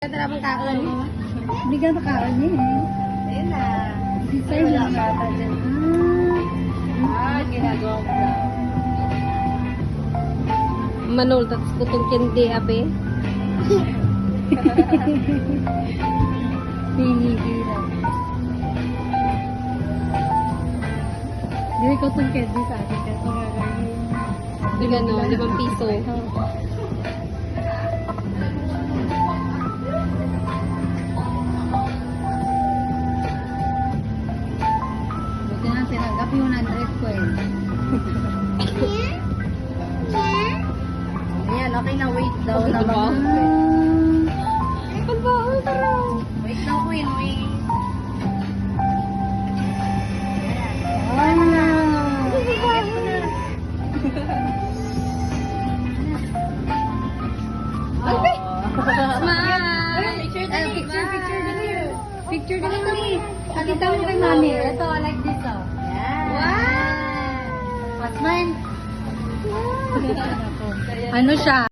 Tara mong kaon. Hindi ka nakaon niya eh. Ayun na. Design Wala lang. bata dyan. Ginagawa ko na. Manol, tapos kutong kindi, ape. Hihihira. Hindi ko itong candy sa akin. Kaya ito gagawin. Ilan no? 5 piso. Buti na tinanggap yung 100 ko eh. Ayan, okay na. Wait daw. Ito ba? Ang baon, tara. Wait daw, Queen. Wait. Smile! Picture na Picture din kami. Pakita mo kay mami. Ito, like this oh. Wow! Pasman. Ano siya?